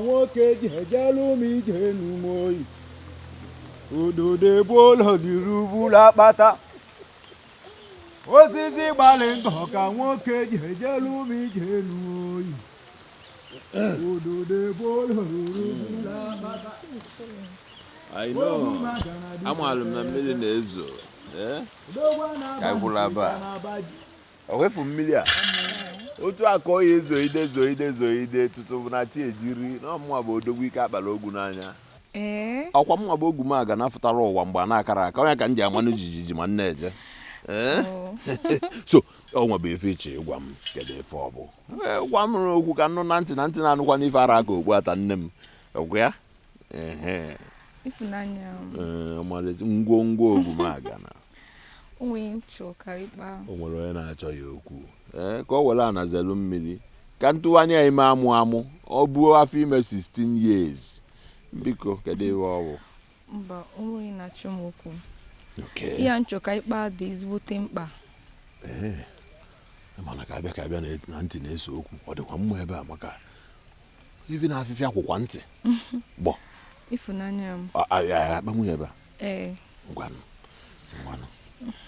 nwoke jejelu mi jenu moyi odode bolo dirubula kpata osisi gbali nkọ ka nwoke jejelu mi jenu oyi odode bolo dirubula kpata. I know. Amalu na mmiri na-ezo. Ka igwula ba. Owefu mmiri a. Otu akọ ya zoide tutu na chi ejiri na ọmụwa bụ odogwu ike akpala ogwu n'anya. Ọkwa mụnwa bụ ogwu m aga na-afụtara ụwa mgbe a na-akara aka onye ka m ji amanụ jijiji ma nna eje. So ọnwa bụ efe iche ịgwa m kedu efe ọ bụ. Gwa m okwu ka nnụ na ntị na-anụkwa n'ife ara aka ogbu ata nne m. Ọgwụ ya? Ifunanya. Ngwongwo ogwu m aga na. Onwe ncho ka ikpa. O nwere onye na-achọ ya okwu. Ka o were anazelu mmiri. Ka ntụwanye ya ime amụ ọ bụ afọ ime 16 years. Biko kedu iwe ọ bụ? Mba, onwe na-achọ m okwu. Okay. Ihe ncho ka ikpa dị ezigbote mkpa. Mana ka abịa na ntị na-eso okwu. Ọ dịkwa mma ebe a maka ivi na afịfịa akwụkwa ntị. Gbọ. Ifunanya m. Akpanwu ebe a. Ngwanụ.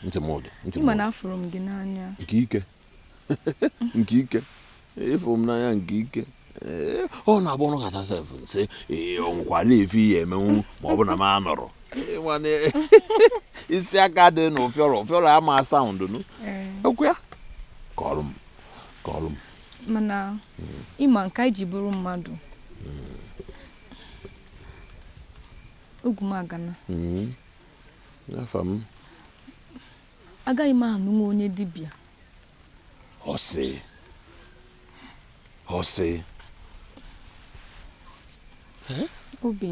Ntị m ụdị. Ịma na afụrụ m gị n'anya. Nke ike. Nke ike. Ịfụ m n'anya nke ike. Ọ na-abụ ọnụ kata sef nsị ọnwụkwa na-efe ihe emenwu ma ọ bụ na m anọrọ. Isi aka dị n'ụfịọrọ ama saụndụ nụ. Okwu ya? Kọrọ m. Mana ịma nke anyị ji bụrụ mmadụ. Ogwu m agana. Afa m. Agaghị m anụ onye dibịa. Ọsị. Obi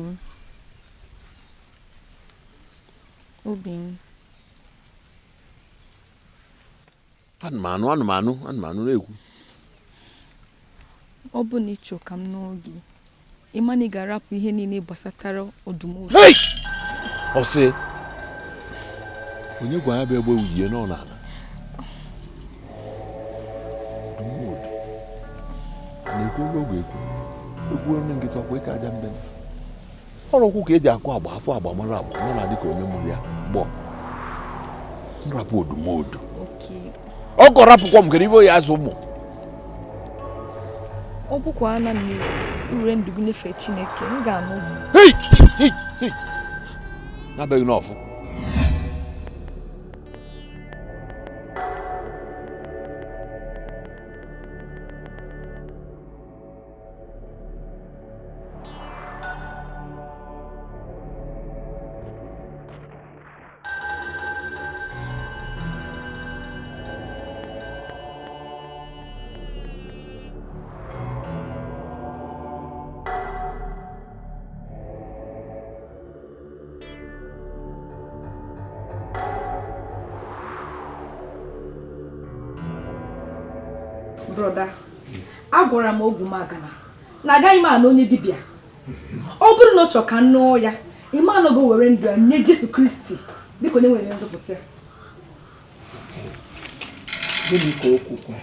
m. Anụmanụ na-ekwu. Ọ bụ na ịchọ ka m n'oge. Ịma na ị ga-arapụ ihe niile gbasatara ọdụm. Ọsị. Onye gwa ya bụ egbe uhie nọ n'ala. Ọdụmọdụ. Na-ekwu ogwe ekwu. Okwu onye nkịta ọkwa ike aja mbe. Ọrụ okwu ka eji akụ agba afọ agba mara na dịka onye mụrụ ya gbọ. Nrapụ ọdụmọdụ. Ọ gọrapụkwa m kere ibe ya azụ ụmụ. Ọ bụkwa na ure ndụ gị nefe Chineke m ga-anụ gị. Na-abeghị n'ọfụ. Brother, agwara m ogwu m agana na agaghị m anụ onye dibịa. Ọ bụrụ na ọ chọ ka nnụọ ya, ime anọgo were ndụ ya nye Jesu Kristi dịka onye nwere nzọpụta. Gịnị ka o kwukwa?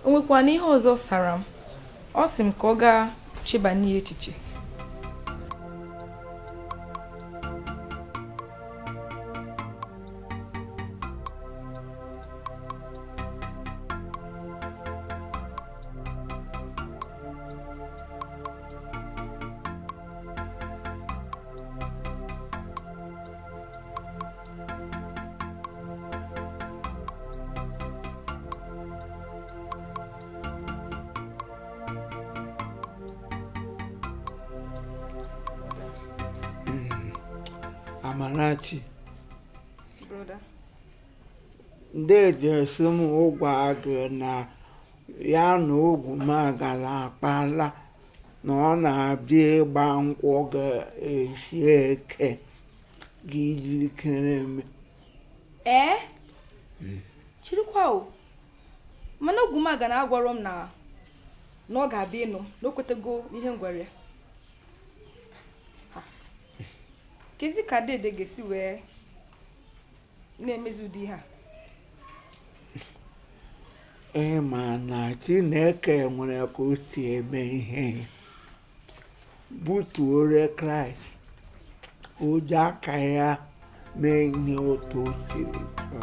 O nwekwa n'ihe ọzọ sara m. Ọ sị m ka ọ gaa chebanye echiche. Amarachi. Brother. Ndeje sum ụgwa gị na ya na ogwu m agara akpala na ọ na-abịa ịgba nkwụ ga-esi eke gị jikere m. Chirikwa o. Mana ogwu m aga na-agwara m na ọ ga-abịa ịnụ na o kwetego ihe ngwere ya. Kezi ka dede ga-esi wee na-emezi ụdị ha. ịma na Chineke nwere ka o si eme ihe butuore Kraịst o ji aka ya mee ihe otu o siri chọọ.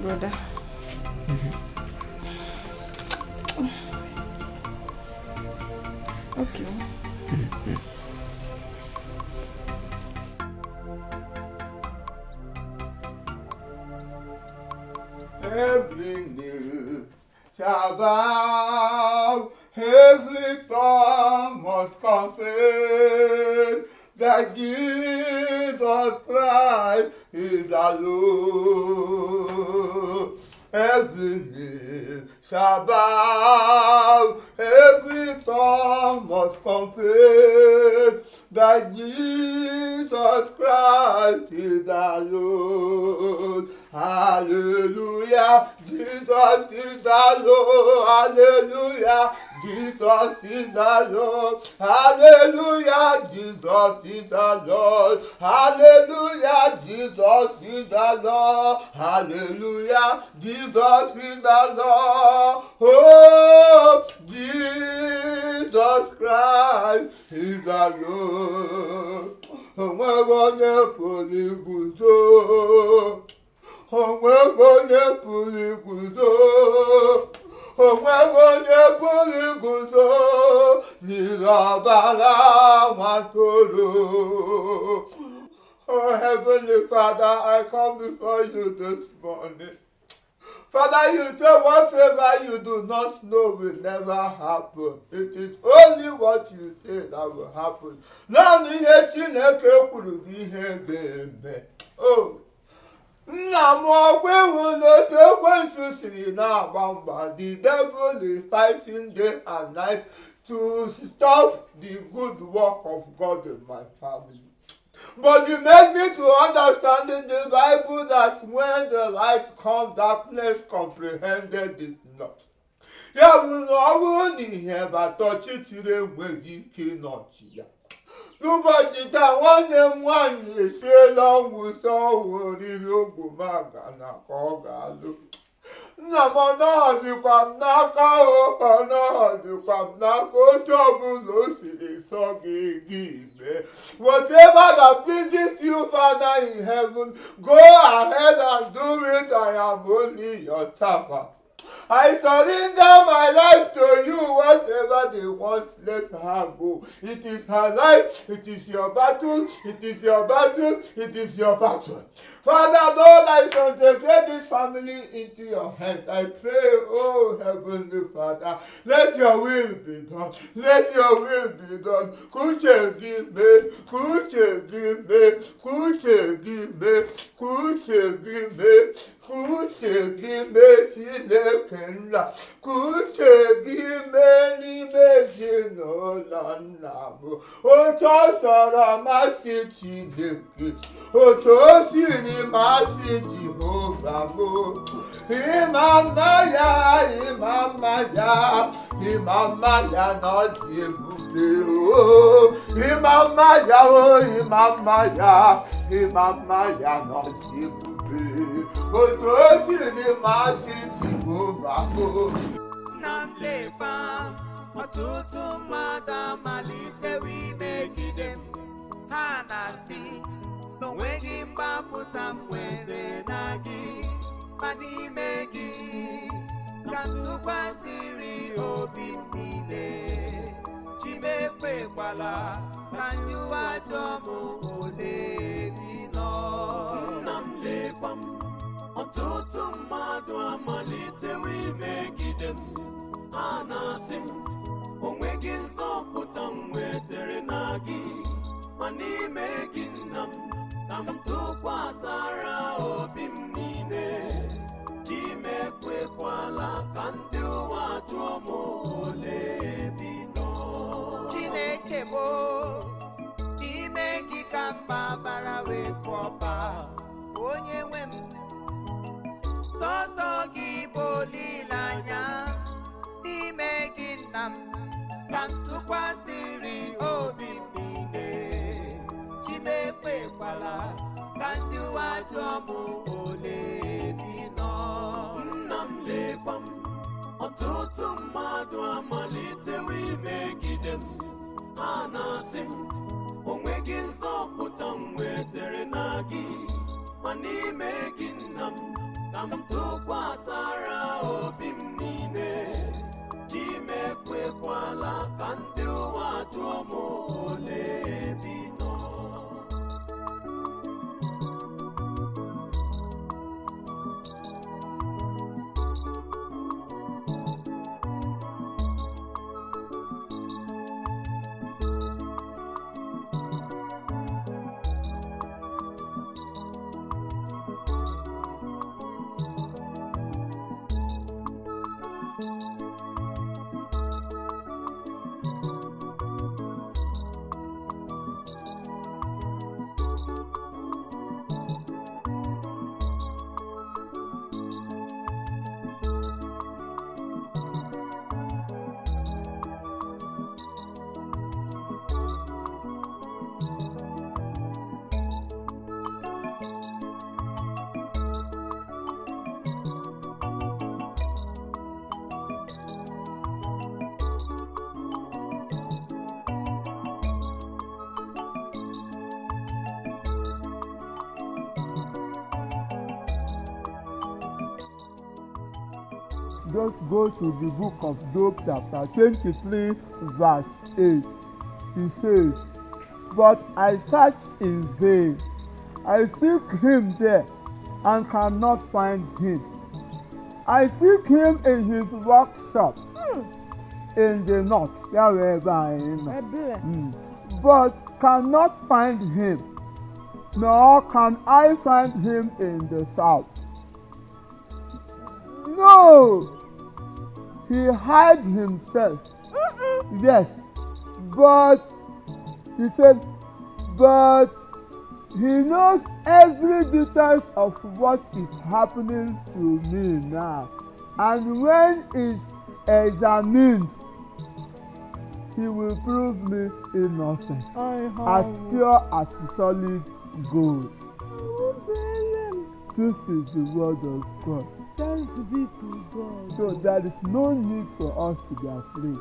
Brother. Okay. Every knee shall bow, every tongue must confess that Jesus Christ is the Lord. Every knee shall bow, every tongue must confess that Jesus Christ is the Lord. Hallelujah, Jesus is the Lord. Hallelujah, Jesus is the Lord. Hallelujah, Jesus is the Lord. Hallelujah, Jesus is the Lord. Hallelujah, Jesus is the Lord. Oh, Jesus Christ is the Lord. Oh, my God, oh, Heavenly Father, I come before you this morning. Father, you say whatever you do not know will never happen. It is only what you say that will happen. Now, oh. The devil is fighting day and night to stop the good work of God in my family. But you made me to understand in the Bible that when the light comes, darkness comprehended it not. Ya will not hear but touch it to the way you cannot see. N'ụbọchị taa nwanne m nwaanyị esiela ọgwụ nsọ ọhụrụ ogwumaga na ka ọ ga-alụ. Nna m ọnọghọzikwa m n'aka ọnọghọzikwa m n'aka otu ọbụla o siri sọ gị ime. Whatever that pleases you, Father in heaven, go ahead and do it. I am only your servant. I surrender my life to you. Whatever they want, let her go. It is her life. It is your battle. It is your battle. It is your battle. Father, Lord, I consecrate this family into your hands. I pray, oh Heavenly Father, let your will be done. Let your will be done. Kuche give me, kuche give me, kuche give me, kuche give me, kuche give me, Chinekenda, kuche give me, Nimejin Olanabo, Otosara Masi Chineke, Otosiri Masi Jehovah Mo, Imamaya, Imamaya, Imamaya, not Imamaya, oh, Imamaya, Imamaya, not Otosiri Masi Jehovah Mo. Namlepa, ọtụtụ mmadụ amalitewo imegide m. Ha na-asị na onweghị mgbapụta m nwere na gị, ma n'ime gị ka m tụkwasịrị obi m niile. Chimekwekwala ka ndị ụwa jụọ m ole bi nọ. Nna m lekwa m, ọtụtụ mmadụ amalitewo imegide m. Ha na-asị m onweghị nzọpụta m nwetere na gị, ma n'ime gị nna m ka m tụkwasara obi m niile. Chimekwekwala ka ndị ụwa jụọ m ole bi nọ. Chineke bụ n'ime gị ka mba bara wee kwọba. Onye nwe m, sọsọ gị bụ olileanya. N'ime gị nna m ka m tụkwasịrị obi m niile. Chimekwekwala ka ndị ụwa jụọ m ole bi ọtụtụ mmadụ amalitewo imegide m ha na-asị m onweghị nzọpụta m nwetere na gị ma n'ime gị nna m ka m tụkwasara obi m niile ji mekwekwala ka ndị ụwa jụọ m ole ebe ị nọ. Just go to the book of Job chapter 23 verse 8. He says, "But I search in vain. I seek him there and cannot find him. I seek him in his workshop in the north, wherever I am, but cannot find him, nor can I find him in the south." No! He hides himself. Yes, but he said, but he knows every detail of what is happening to me now. And when it's examined, he will prove me innocent, as pure as solid gold. This is the word of God. Thanks be to God. So there is no need for us to be afraid.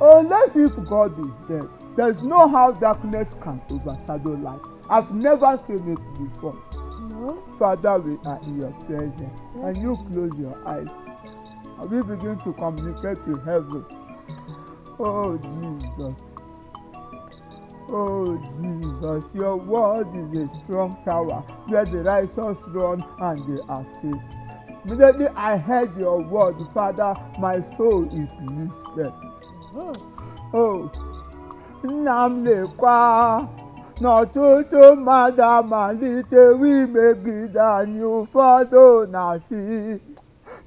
Unless if God is there, there is no how darkness can overshadow light. I've never seen it before. No? Father, we are in your presence. And you close your eyes. And we begin to communicate to heaven. Oh Jesus. Oh Jesus, your word is a strong tower where the righteous run and they are safe. Immediately I heard your word, Father, my soul is lifted. Oh, nna m lekwa n'ọtụtụ mmadụ amalitewo imegide anyị, ụfọdụ na-asị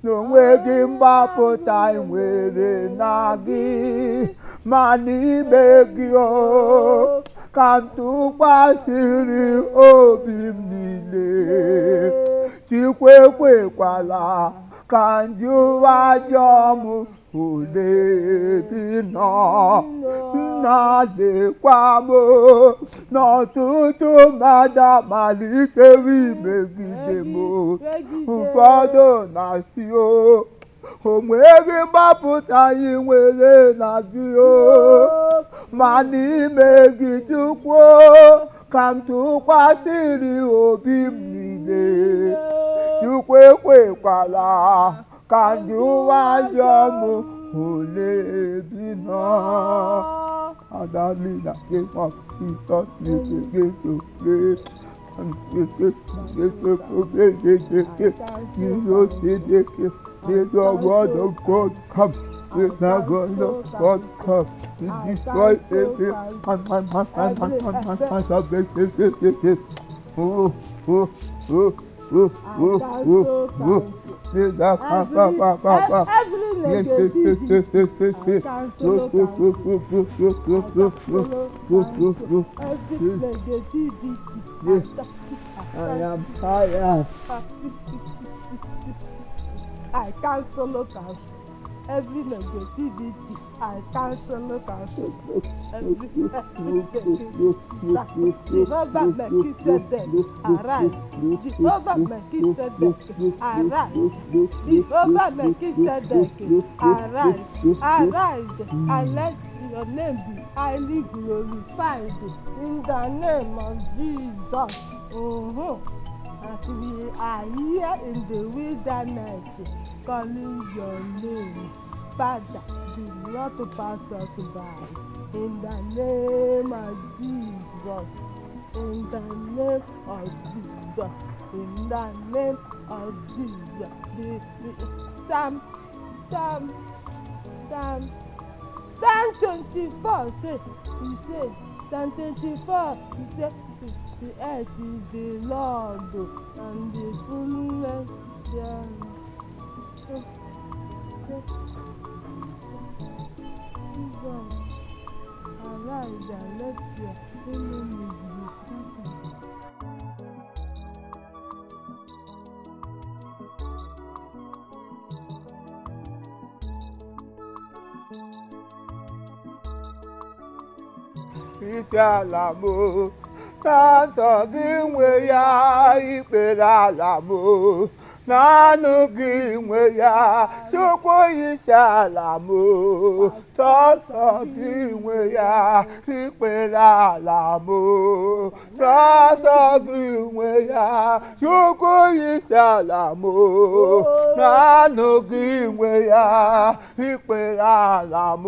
na onweghị mgbapụta nwere na gị, ma n'ime gị o ka m tụkwasịrị obi m niile. Chikwekwekwala ka ndị ụwa jụọ m ole ebe ị nọ. Nna lekwa m n'ọtụtụ mmadụ amalitewo imegide m, ụfọdụ na-asị o onweghị mgbapụta anyị nwere na gị o, ma n'ime gị Chukwu ka m tụkwasịrị obi m niile. Chukwu ekwekwala ka ndị ụwa jụọ m ole ebe ị nọ. Adali na game of Jesus, we begin to pray. And we begin to obey. You know, let the word of God come. Let the word of God come. We destroy every I am tired. I cancel it out. every negativity, I cancel it. Every Jehovah Melchizedek, arise. Jehovah Melchizedek, arise. Jehovah Melchizedek, arise. Arise and let your name be highly glorified in the name of Jesus. As we are here in the wilderness calling your name, Father, do not pass us by. In the name of Jesus. In the name of Jesus. In the name of Jesus. Psalm 24 say, Psalm 24, he said, the earth is the Lord and the fullness thereof. Jesus, arise and let your enemies be ite ala m na nsọ gị nwe ya ikpere ala m n'anụ gị nwe ya Chukwu isi ala m sọsọ gị nwe ya ikpere ala m sọsọ gị nwe ya Chukwu isi ala m n'anụ gị nwe ya ikpere ala m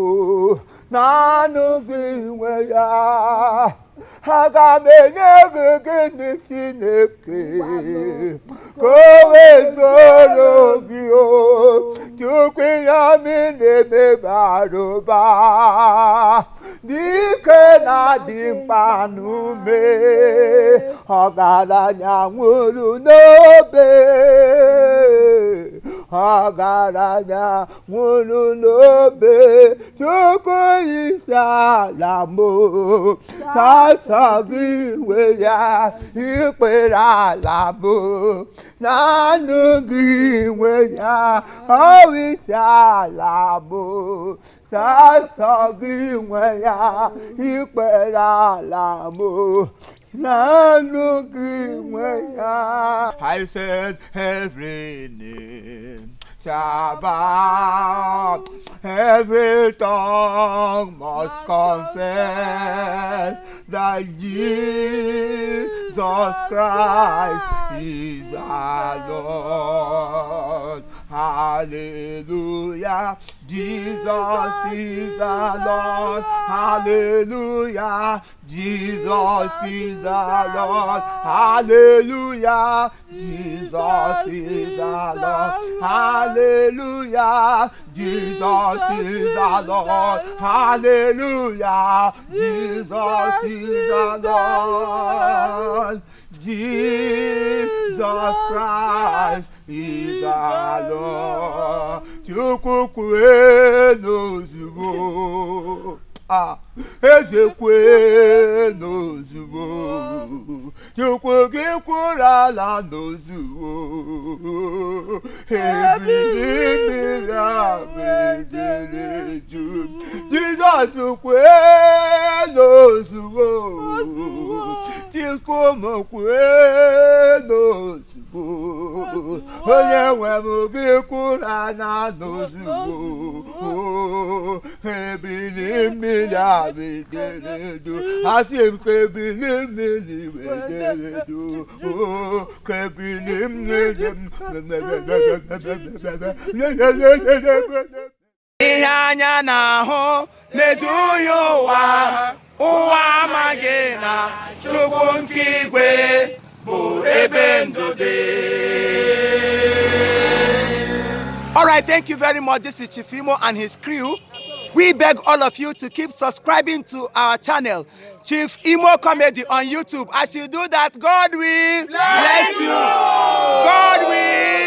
n'anụ gị nwe ya aga m enye gị gịnị Chineke ka o wee zoro gị o Chukwu ihe m na-eme bara ụba dike na-adị mkpa n'ume ọgaranya nwụrụ n'obe ọgaranya nwụrụ n'obe Chukwu isi ala m sọsọ gị nwe ya ikpere ala m n'anụ gị nwe ya isi ala m sọsọ gị nwe ya ikpere ala m n'anụ gị nwe ya. I said every name shall bow, every tongue must confess that Jesus Christ is our Lord. Hallelujah, Jesus is our Lord. Hallelujah, Jesus is our Lord. Hallelujah, Jesus is our Lord. Hallelujah, Jesus is our Lord. Hallelujah, Jesus is our Lord. Jesus Christ is our Lord. Chukwu kwee n'ozugbo. Eze kwee n'ozugbo. Chukwu gị kwuru ala n'ozugbo. Ebili mmiri ahụ ejere ju. Jizọs kwee n'ozugbo. Chukwu m kwee n'ozugbo. Onye nwe m gị kwuru ala n'ozugbo. Ebili mmiri ahụ ejere ju. Asị m ka ebili mmiri ejere ju. Ka ebili mmiri ihe anya na-ahụ na-eduhie ụwa amaghị na Chukwu nke igwe bụ ebe ndụ dị. All right, thank you very much. This is Chief Imo and his crew. We beg all of you to keep subscribing to our channel, Chief Imo Comedy on YouTube. As you do that, God will bless you. God will